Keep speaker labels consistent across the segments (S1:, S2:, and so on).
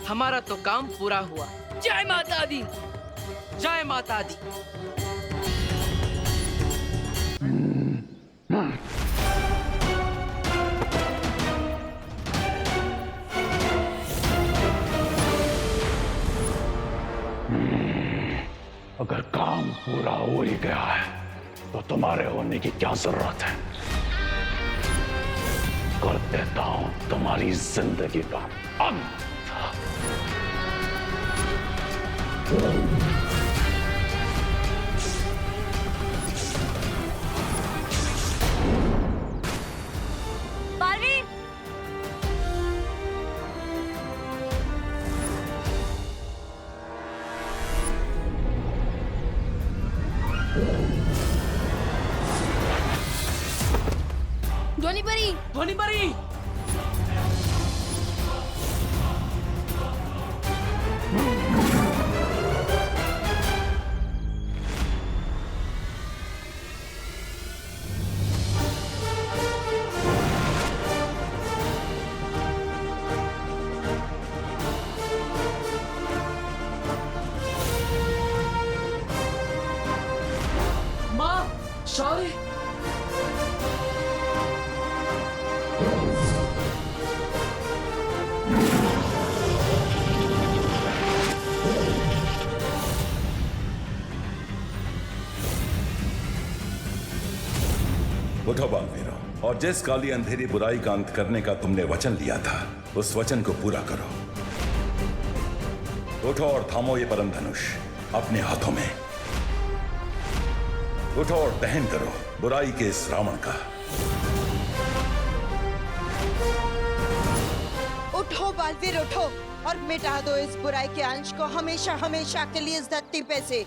S1: हमारा तो काम पूरा हुआ।
S2: जय माता दी।
S1: जय माता दी।
S3: अगर काम पूरा हो ही गया है तो तुम्हारे होने की क्या जरूरत है। कर देता हूं तुम्हारी जिंदगी का अंत।
S4: बालवीर,
S2: ध्वनि परी।
S1: ध्वनि परी। माँ, शौर्य।
S5: उठो बालवीरों, और जिस काली अंधेरी बुराई का अंत करने का तुमने वचन लिया था उस वचन को पूरा करो। उठो और थामो ये परम धनुष अपने हाथों में। उठो और दहन करो बुराई के इस रावण का।
S6: उठो बालवीर, उठो और मिटा दो इस बुराई के अंश को हमेशा हमेशा के लिए इस धरती पे से।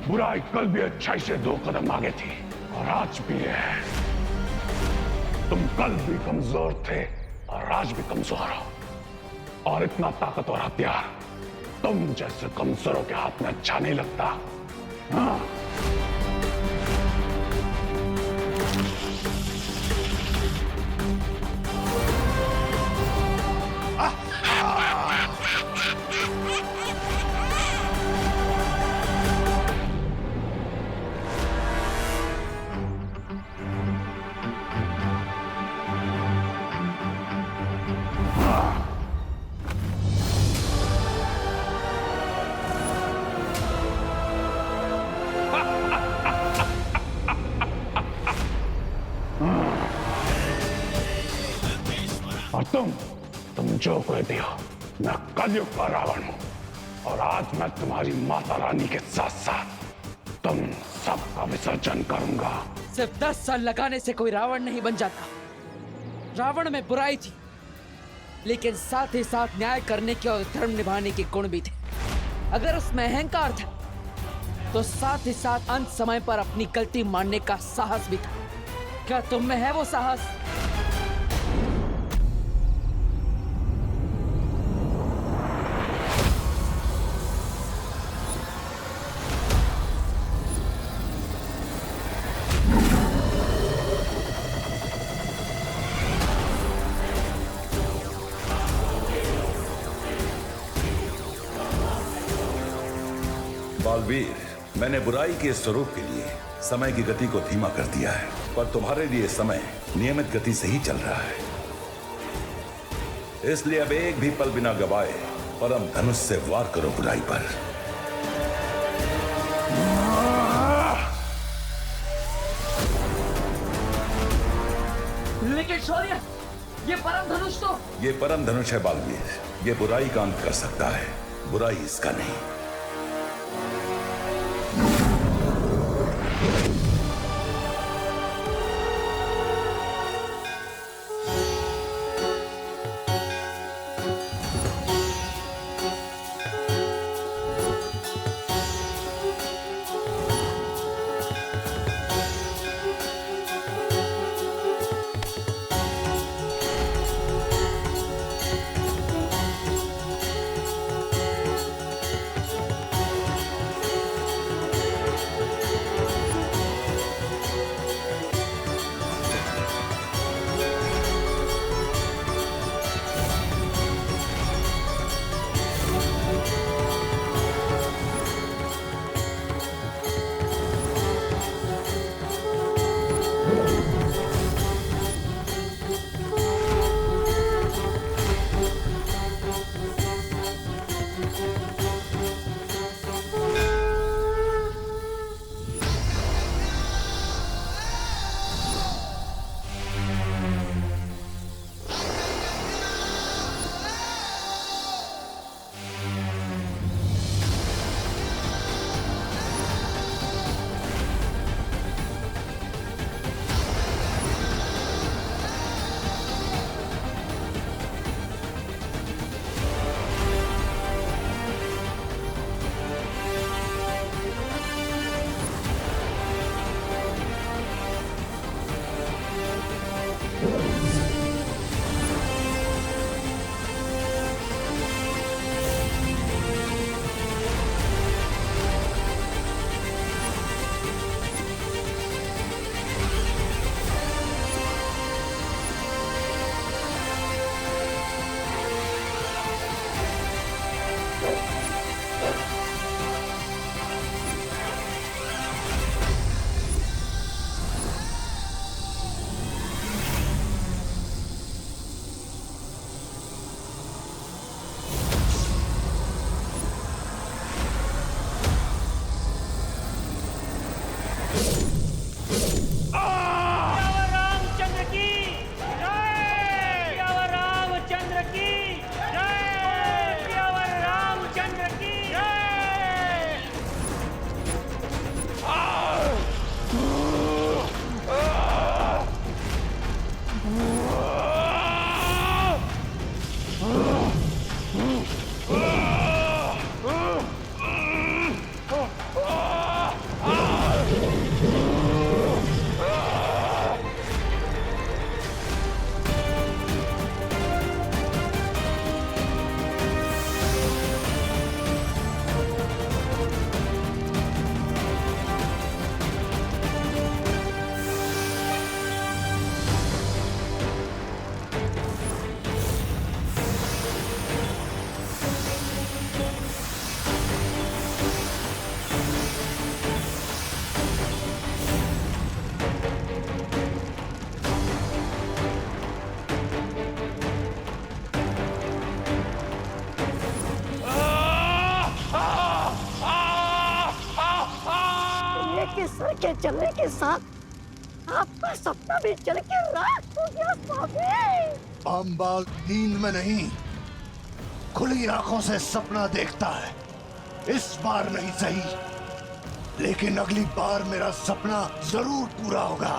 S3: बुराई कल भी अच्छाई से 2 कदम आगे थी और आज भी है। तुम कल भी कमजोर थे और आज भी कमजोर हो, और इतना ताकतवर हथियार तुम जैसे कमजोरों के हाथ में अच्छा नहीं लगता। हाँ? और तुम जो कोई भी हो, मैं कलयुग का रावण हूं, और आज मैं तुम्हारी माता रानी के साथ साथ तुम सबका विसर्जन करूंगा।
S1: सिर्फ 10 साल लगाने से कोई रावण नहीं बन जाता। रावण में बुराई थी, लेकिन साथ ही साथ न्याय करने के और धर्म निभाने के गुण भी थे। अगर उसमें अहंकार था, तो साथ ही साथ अंत समय पर अपनी गलती मानने का साहस भी था। क्या तुम में है वो साहस?
S5: बालवीर, मैंने बुराई के स्वरूप के लिए समय की गति को धीमा कर दिया है, पर तुम्हारे लिए समय नियमित गति से ही चल रहा है। इसलिए अब एक भी पल बिना गवाए परम धनुष से वार करो बुराई पर।
S1: लेकिन शौर्य, ये परम धनुष तो...
S5: ये परम धनुष है बालवीर, ये बुराई का अंत कर सकता है, बुराई इसका नहीं।
S4: सर के चलने के साथ आपका सपना भी चल के राख हो गया स्वामी।
S7: अम्बाल नींद में नहीं, खुली आंखों से सपना देखता है। इस बार नहीं सही, लेकिन अगली बार मेरा सपना जरूर पूरा होगा।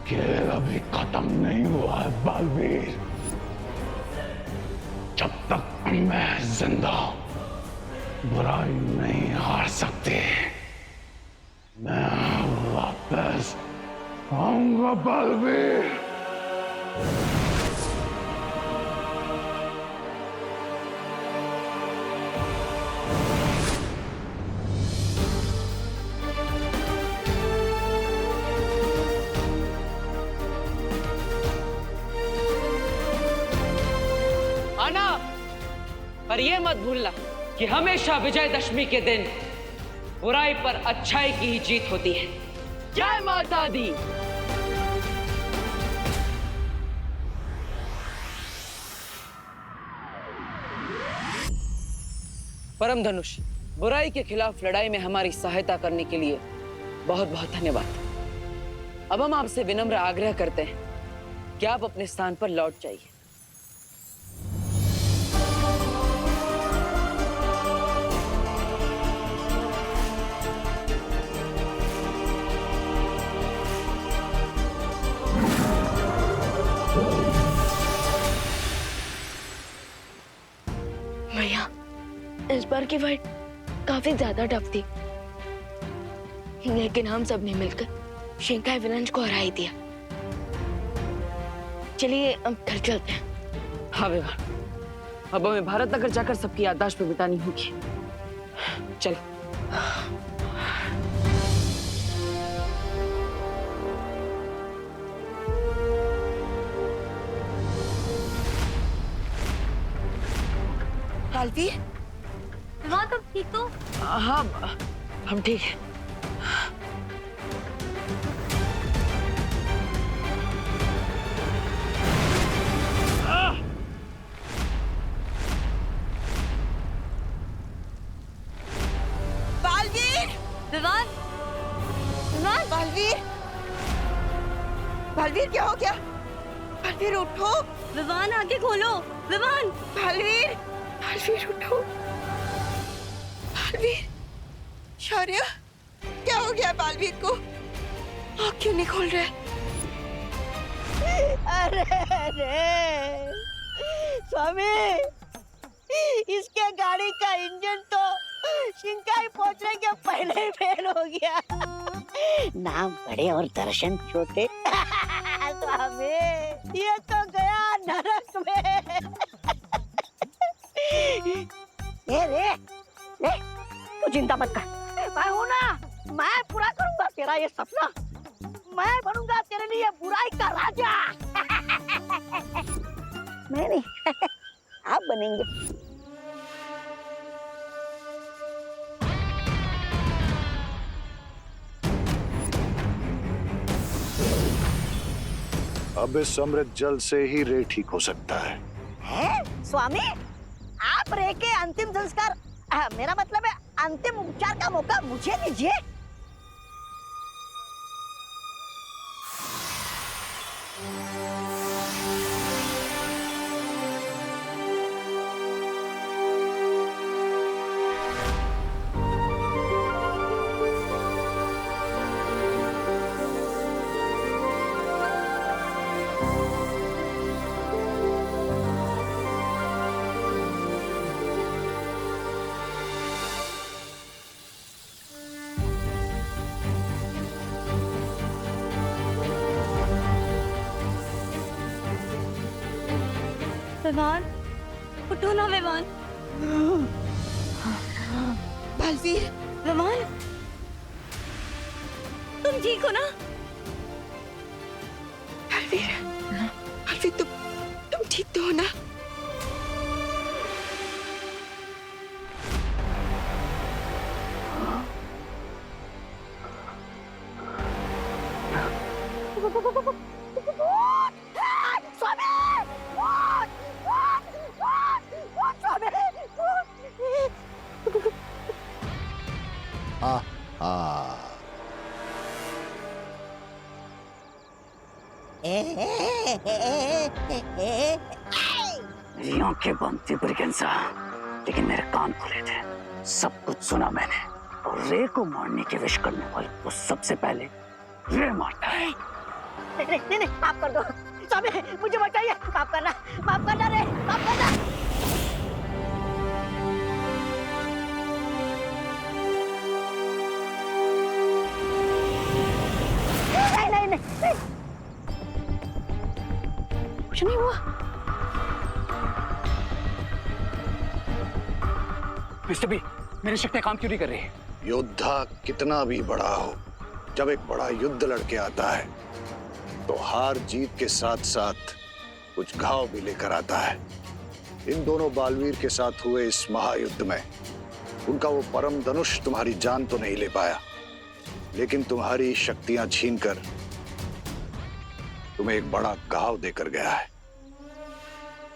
S3: खेल अभी खत्म नहीं हुआ है बालवीर। जब तक मैं जिंदा हूं, बुराई नहीं हार सकती। मैं वापस आऊंगा बालवीर।
S1: और ये मत भूलना कि हमेशा विजयदशमी के दिन बुराई पर अच्छाई की ही जीत होती है। जय माता दी। परम धनुष, बुराई के खिलाफ लड़ाई में हमारी सहायता करने के लिए बहुत बहुत धन्यवाद। अब हम आपसे विनम्र आग्रह करते हैं कि आप अपने स्थान पर लौट जाइए।
S2: भैया, इस बार की फाइट काफी ज्यादा टफ थी, लेकिन हम सब ने मिलकर शिंकाई विलंज को हरा ही दिया। चलिए अब घर चलते हैं।
S1: हाँ विवान, अब हमें भारत नगर जाकर सबकी याददाश्त पे बितानी होगी। चलो।
S6: बालवीर,
S2: वहाँ तुम ठीक तो?
S1: हाँ, हम ठीक है।
S2: विवान, विवान,
S6: बालवीर, बालवीर क्या हो गया? बालवीर उठो।
S2: विवान आगे खोलो। विवान,
S6: बालवीर, बालवीर उठो। बालवीर, शौर्य, क्या हो गया बालवीर को? आँख क्यों नहीं खोल रहे?
S4: अरे अरे स्वामी, इसके गाड़ी का इंजन तो शिंकाई पहुंचने के पहले ही फेल हो गया। नाम बड़े और दर्शन छोटे। स्वामी, ये तो गया नरक में। रे, तू चिंता मत कर, मैं हूं ना, मैं पूरा करूंगा तेरा ये सपना। मैं बनूंगा तेरे लिए बुराई का राजा। मैं नहीं, आप बनेंगे।
S7: अब इस अमृत जल से ही रे ठीक हो सकता है।
S4: स्वामी, आप रे के अंतिम संस्कार, मेरा मतलब है अंतिम उपचार का मौका मुझे दीजिए।
S2: विवान, उठो ना विवान।
S6: बालवीर,
S2: विवान, तुम ठीक हो ना?
S6: बालवीर, बालवीर, तुम ठीक तो हो ना?
S4: मेरी आंखें बंद थी ब्रिगेंसा, लेकिन मेरे कान खुले थे। सब कुछ सुना मैंने। और रे को मारने की विश करने वाले को सबसे पहले रे मारता है। नहीं, माफ कर दो स्वामी, मुझे बचाइए। माफ करना रे, माफ करना। नहीं, कुछ नहीं हुआ।
S3: मिस्टर बी, मेरी शक्तियां काम क्यों नहीं कर रही?
S7: योद्धा कितना भी बड़ा हो, जब एक बड़ा युद्ध लड़के आता है तो हार जीत के साथ साथ कुछ घाव भी लेकर आता है। इन दोनों बालवीर के साथ हुए इस महायुद्ध में उनका वो परम धनुष तुम्हारी जान तो नहीं ले पाया, लेकिन तुम्हारी शक्तियां छीनकर तुम्हें एक बड़ा घाव देकर गया है।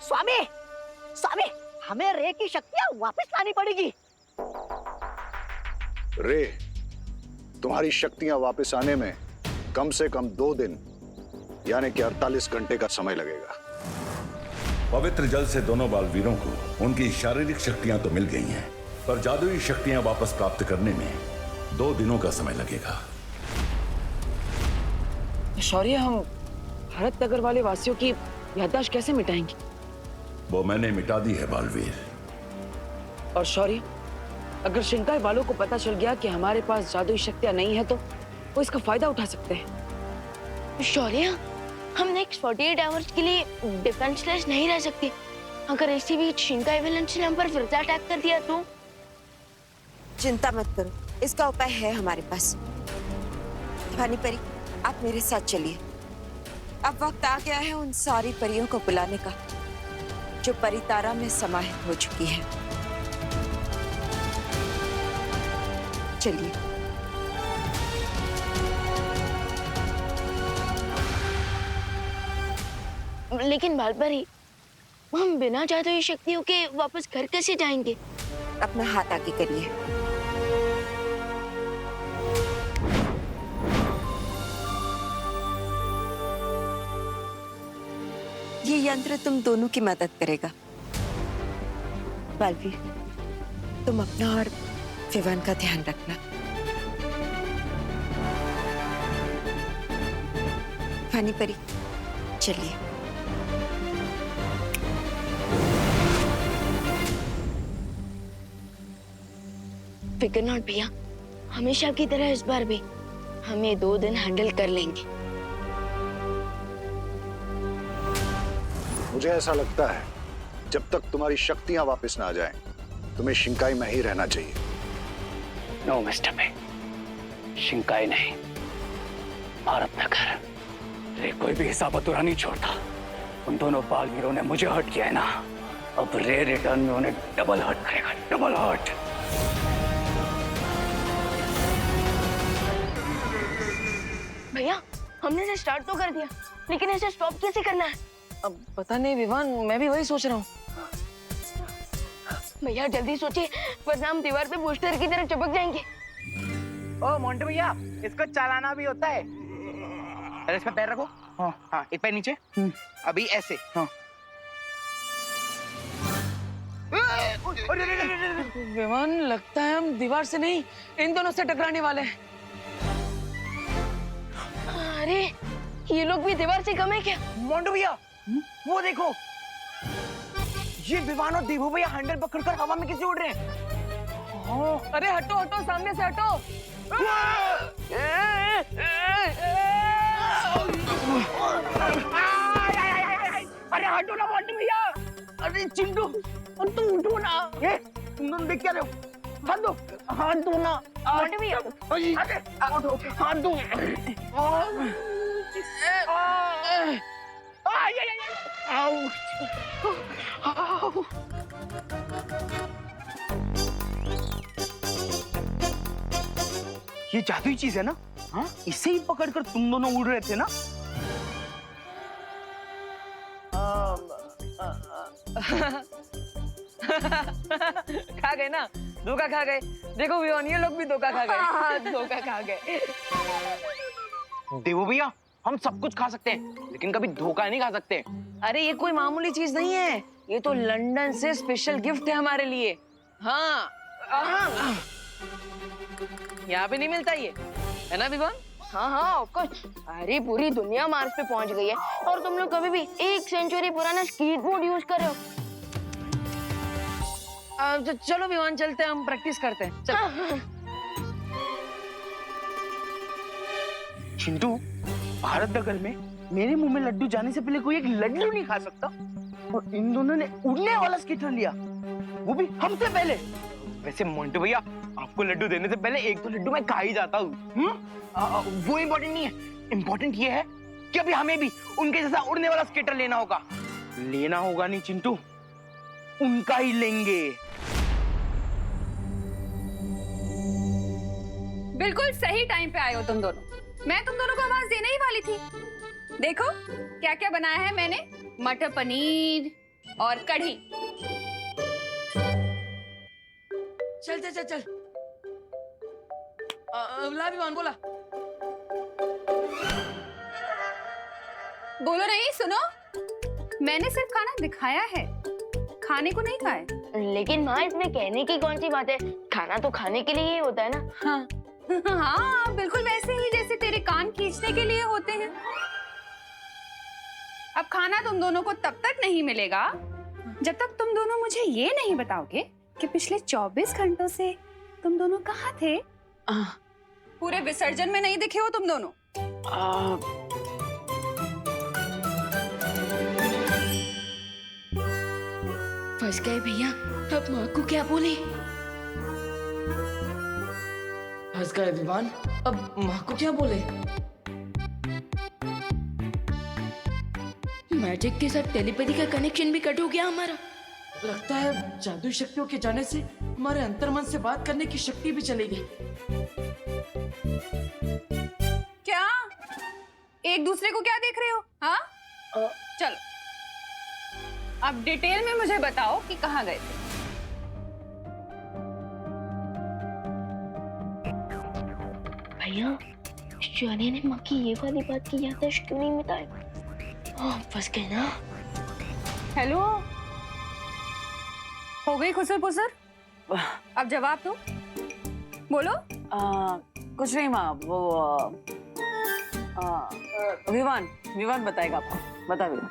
S4: स्वामी, स्वामी, हमें रे की शक्तियां वापस लानी पड़ेगी।
S7: रे, तुम्हारी शक्तियां वापस आने में कम से कम 2 दिन यानी कि 48 घंटे का समय लगेगा।
S5: पवित्र जल से दोनों बालवीरों को उनकी शारीरिक शक्तियां तो मिल गई हैं, पर जादुई शक्तियां वापस प्राप्त करने में 2 दिनों का समय लगेगा।
S1: शौर्य, हम भारत नगर वाले वासियों की याददाश्त कैसे मिटाएंगे?
S5: वो मैंने मिटा दी है बालवीर।
S1: और शौर्य, अगर शिंकाई वालों को पता चल गया कि हमारे पास जादुई शक्तियां नहीं है तो वो इसका फायदा उठा सकते हैं।
S2: शौर्य, हम नेक्स्ट 48 आवर्स के लिए डिफेंसलेस नहीं रह सकते। अगर इसी बीच शिंकाई विलन्स ने हम पर फिर से अटैक कर दिया तो?
S6: चिंता मत करो, इसका उपाय है हमारे पास। भानी परी, आप मेरे साथ चलिए। अब वक्त आ गया है उन सारी परियों को बुलाने का जो परितारा में समाहित हो चुकी है। चलिए।
S2: लेकिन बालपरी, हम बिना जादुई शक्तियों के वापस घर कैसे जाएंगे?
S6: अपना हाथ आगे करिए। ये यंत्र तुम दोनों की मदद करेगा। बालवीर, तुम अपना और विवान का ध्यान रखना। भानी परी, चलिए।
S2: फिकर नॉट भैया, हमेशा की तरह इस बार भी हमें 2 दिन हैंडल कर लेंगे।
S7: मुझे ऐसा लगता है जब तक तुम्हारी शक्तियां वापस ना आ जाएं, तुम्हें शिंकाई में ही रहना चाहिए।
S8: नो मिस्टर पे, शिंकाई नहीं, भारत नगर। रे कोई भी हिसाब अधूरा नहीं छोड़ता। उन दोनों बालवीरों ने मुझे हर्ट किया है ना, अब रे रिटर्न में उन्हें डबल हर्ट करेगा, डबल हर्ट।
S2: भैया, हमने इसे स्टार्ट तो कर दिया, लेकिन इसे स्टॉप कैसे करना है?
S1: अब पता नहीं विवान, मैं भी वही सोच रहा हूँ।
S2: भैया जल्दी सोचिए, वरना हम दीवार पे पोस्टर की तरह चिपक जाएंगे।
S9: ओ मोंटू भैया, इसको चलाना भी होता है। अरे इसमें पैर रखो। हाँ हाँ, एक पैर नीचे। अभी ऐसे। हाँ।
S1: विवान, लगता है हम दीवार से नहीं, इन दोनों से टकराने वाले हैं।
S2: अरे, ये लोग भी दीवार से कम है क्या?
S9: मोंटू भैया, वो देखो, ये विवान और देवू भैया हैंडल पकड़कर हवा में कैसे उड़ रहे हैं।
S1: अरे हटो हटो, सामने से हटो।
S9: अरे हटो ना मोंटू भैया। अरे चिंटू, तुम उठो ना। ये तुम दोनों देख क्या रहे हो? हाथ दो, हाथ दो ना।
S2: मोंटू भैया,
S9: हाथ दो। ये जादुई चीज है ना? हाँ, इसे ही पकड़कर तुम दोनों उड़ रहे थे ना?
S1: खा गए ना, धोखा खा गए। देखो विवान, ये लोग भी धोखा खा गए। धोखा खा गए।
S9: देवो भैया, हम सब कुछ खा सकते हैं, लेकिन कभी धोखा नहीं खा सकते।
S1: अरे ये कोई मामूली चीज नहीं है, ये तो लंदन से स्पेशल गिफ्ट है हमारे लिए। हाँ, यहाँ पे नहीं मिलता ये, है ना विवान?
S2: हाँ हाँ ऑफ कोर्स। अरे पूरी दुनिया मार्स पे पहुंच गई है और तुम लोग कभी भी 1 सेंचुरी पुराना स्कीट बोर्ड यूज कर रहे हो।
S1: चलो विवान, चलते हैं, हम प्रैक्टिस करते हैं। चलो।
S9: चिंटू, भारत नगर में मेरे मुंह में लड्डू जाने से पहले कोई एक लड्डू नहीं खा सकता, और इन दोनों ने उड़ने वाला स्कीटर लिया, वो भी हमसे पहले। वैसे मोंटू भैया, आपको लड्डू देने से पहले एक तो लड्डू मैं खा ही जाता हूँ। वो इम्पोर्टेंट नहीं है, इम्पोर्टेंट ये है कि अभी हमें भी उनके जैसा उड़ने वाला स्केटर लेना होगा। लेना होगा नहीं चिंटू, उनका ही लेंगे।
S10: बिल्कुल सही टाइम पे आए हो तुम दोनों। मैं तुम दोनों को आवाज देने ही वाली थी। देखो क्या क्या बनाया है मैंने, मटर पनीर और कढ़ी।
S1: चल चल चल चल। ला विमान बोला।
S10: बोलो नहीं, सुनो। मैंने सिर्फ खाना दिखाया है, खाने को नहीं खाए।
S2: लेकिन माँ इसमें कहने की कौन सी बात है, खाना तो खाने के लिए ही होता है ना।
S10: हाँ हाँ, बिल्कुल वैसे ही जैसे तेरे कान खींचने के लिए होते हैं। अब खाना तुम दोनों को तब तक नहीं मिलेगा जब तक तुम दोनों मुझे ये नहीं बताओगे कि पिछले 24 घंटों से तुम दोनों कहाँ थे। पूरे विसर्जन में नहीं दिखे हो तुम दोनों।
S2: फंस गए भैया, अब माँ को क्या बोले।
S1: फंस गए विमान, अब माँ को क्या बोले।
S2: मैजिक के साथ टेलीपैथी का कनेक्शन भी कट हो गया हमारा।
S1: लगता है जादुई शक्तियों के जाने से हमारे अंतर्मन से बात करने की शक्ति भी चली गई।
S10: क्या एक दूसरे को क्या देख रहे हो? हाँ चलो अब डिटेल में मुझे बताओ कि कहाँ गए थे।
S2: भैया शिवानी ने माँ की ये वाली बात की याददाश्त क्यों नहीं मिटाई? फंस गए ना।
S10: हेलो, हो गई खुसर पुसर? अब जवाब दो, बोलो।
S11: कुछ नहीं माँ, वो विवान बताएगा आपको। बता विवान।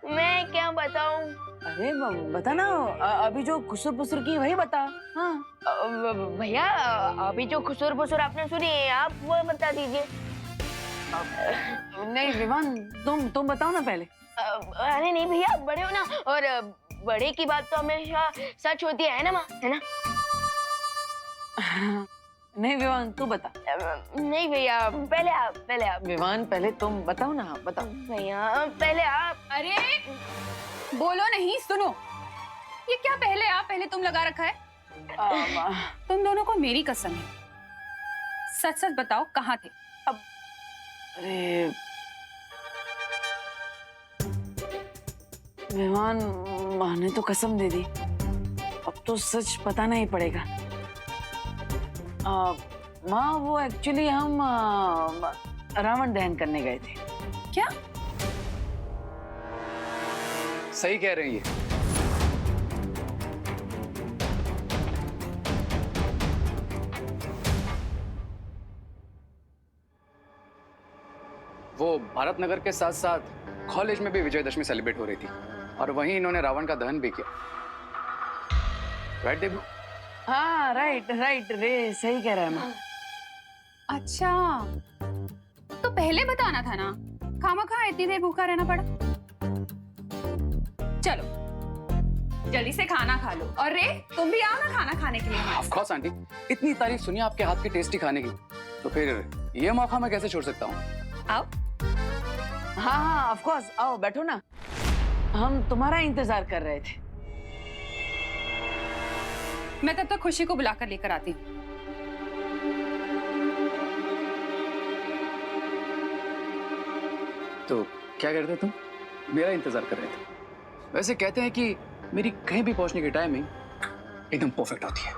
S2: मैं क्या बताऊं?
S11: अरे बता ना, अभी जो खुसर पुसर की वही बता। हाँ
S2: भैया अभी जो खुसर पुसर आपने सुनी है आप वो बता दीजिए।
S11: नहीं विवान, तुम बताओ ना पहले।
S2: अरे नहीं भैया, बड़े हो ना, और बड़े की बात तो हमेशा सच होती है ना माँ, है ना?
S11: नहीं विवान, तू बता।
S2: नहीं भैया, पहले आप।
S11: विवान पहले तुम बताओ ना। बताओ
S2: भैया, पहले आप।
S10: अरे बोलो नहीं, सुनो। ये क्या पहले आप पहले तुम लगा रखा है? तुम दोनों को मेरी कसम है, सच सच बताओ कहाँ थे?
S11: अरे विवान, माँ ने तो कसम दे दी, अब तो सच बताना ही पड़ेगा। माँ वो एक्चुअली हम रावण दहन करने गए थे।
S10: क्या?
S8: सही कह रही है। वो भारत नगर के साथ साथ कॉलेज में भी विजयदशमी सेलिब्रेट हो रही थी और वहीं इन्होंने रावण का दहन भी किया। राइट देबू?
S11: हाँ राइट रे, सही कह रहा है माँ।
S10: अच्छा, तो पहले बताना था ना, खामखा इतनी देर भूखा रहना पड़ा। चलो जल्दी से खाना खा लो, और रे तुम भी आओ ना खाना खाने के लिए।
S8: ऑफ कोर्स आंटी, इतनी तारीफ सुनी आपके हाथ की टेस्टी खाने की, तो फिर ये मौका मैं कैसे छोड़ सकता हूँ।
S10: आओ।
S11: हाँ ऑफ कोर्स, आओ बैठो ना, हम तुम्हारा इंतजार कर रहे थे।
S10: मैं तब तक खुशी को बुलाकर लेकर आती हूँ।
S8: तो क्या करते तुम? मेरा इंतजार कर रहे थे। वैसे कहते हैं कि मेरी कहीं भी पहुंचने की टाइमिंग एकदम परफेक्ट होती है।